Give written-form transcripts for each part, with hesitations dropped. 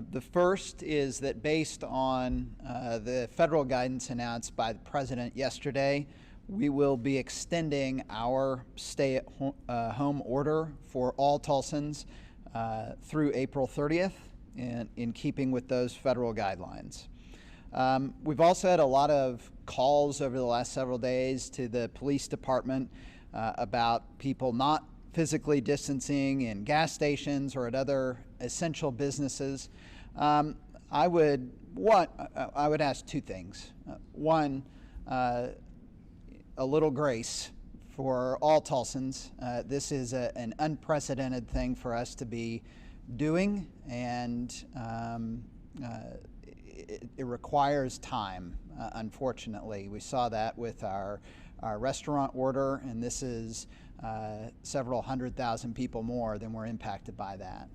The first is that based on the federal guidance announced by the President yesterday, we will be extending our stay-at-home order for all Tulsans through April 30th in keeping with those federal guidelines. We've also had a lot of calls over the last several days to the police department about people not physically distancing in gas stations or at other essential businesses. I would ask two things. One, a little grace for all Tulsans. This is an unprecedented thing for us to be doing, and it requires time, unfortunately. We saw that with our restaurant order, and this is several 100,000 people more than were impacted by that.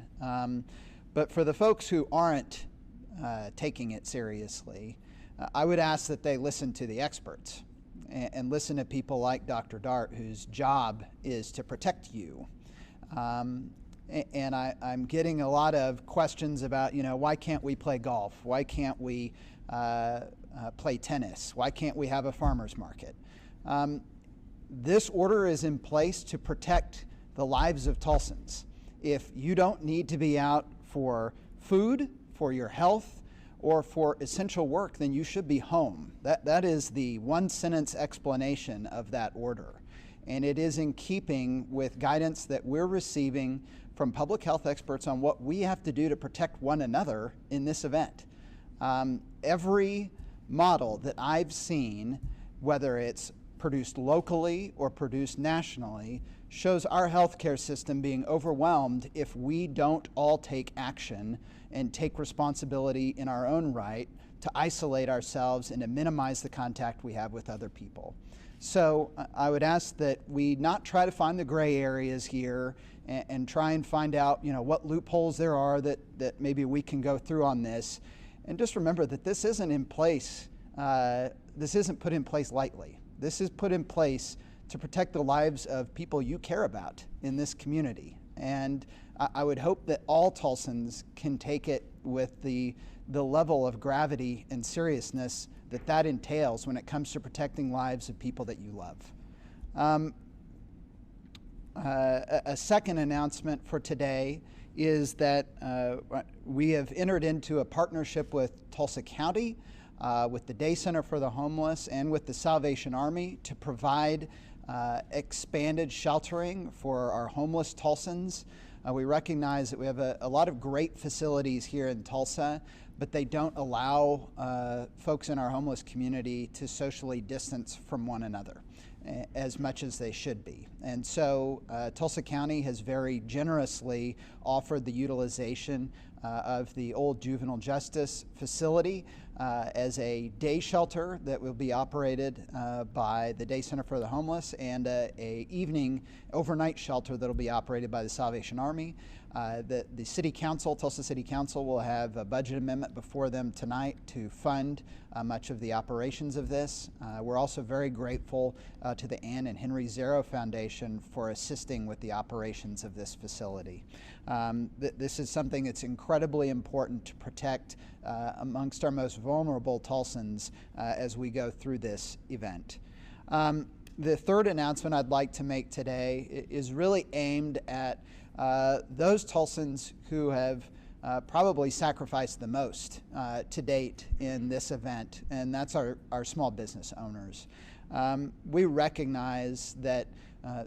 But for the folks who aren't taking it seriously, I would ask that they listen to the experts and listen to people like Dr. Dart, whose job is to protect you. And I'm getting a lot of questions about, why can't we play golf? Why can't we play tennis? Why can't we have a farmer's market? This order is in place to protect the lives of Tulsans. If you don't need to be out for food, for your health, or for essential work, then you should be home. That is the one-sentence explanation of that order. And it is in keeping with guidance that we're receiving from public health experts on what we have to do to protect one another in this event. Every model that I've seen, whether it's produced locally or produced nationally, shows our healthcare system being overwhelmed if we don't all take action and take responsibility in our own right to isolate ourselves and to minimize the contact we have with other people. So I would ask that we not try to find the gray areas here and try and find out, what loopholes there are that maybe we can go through on this. And just remember that this isn't in place, this isn't put in place lightly. This is put in place to protect the lives of people you care about in this community. And I would hope that all Tulsans can take it with the level of gravity and seriousness that entails when it comes to protecting lives of people that you love. A second announcement for today is that we have entered into a partnership with Tulsa County, with the Day Center for the Homeless, and with the Salvation Army to provide expanded sheltering for our homeless Tulsans. We recognize that we have a lot of great facilities here in Tulsa, but they don't allow folks in our homeless community to socially distance from one another as much as they should be. And so Tulsa County has very generously offered the utilization of the old juvenile justice facility as a day shelter that will be operated by the Day Center for the Homeless, and a evening overnight shelter that will be operated by the Salvation Army. The City Council, Tulsa City Council, will have a budget amendment before them tonight to fund much of the operations of this. We're also very grateful to the Ann and Henry Zero Foundation for assisting with the operations of this facility. This is something that's incredibly important to protect amongst our most vulnerable Tulsans as we go through this event. The third announcement I'd like to make today is really aimed at those Tulsans who have probably sacrificed the most to date in this event, and that's our small business owners. We recognize that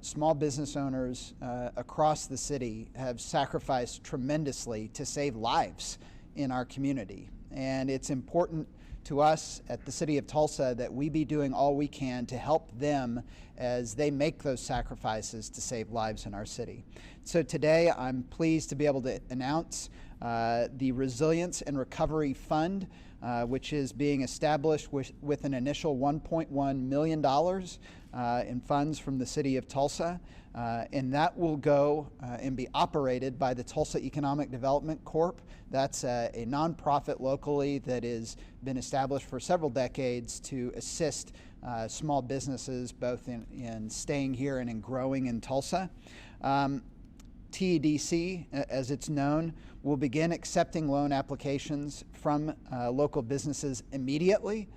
small business owners across the city have sacrificed tremendously to save lives in our community, and it's important to us at the City of Tulsa that we be doing all we can to help them as they make those sacrifices to save lives in our city. So today I'm pleased to be able to announce the Resilience and Recovery Fund, which is being established with an initial $1.1 million in funds from the City of Tulsa. And that will go and be operated by the Tulsa Economic Development Corp. That's a nonprofit locally that has been established for several decades to assist small businesses both in staying here and in growing in Tulsa. TEDC, as it's known, will begin accepting loan applications from local businesses immediately.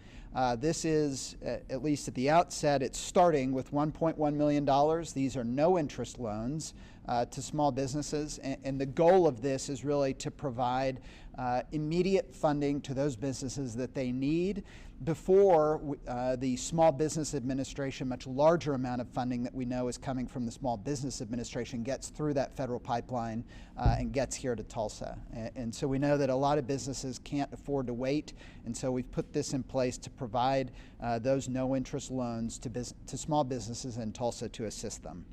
This is, at least at the outset, it's starting with $1.1 million. These are no interest loans to small businesses, and the goal of this is really to provide immediate funding to those businesses that they need before the Small Business Administration, much larger amount of funding that we know is coming from the Small Business Administration, gets through that federal pipeline and gets here to Tulsa. And so we know that a lot of businesses can't afford to wait, and so we've put this in place to provide those no interest loans to small businesses in Tulsa to assist them.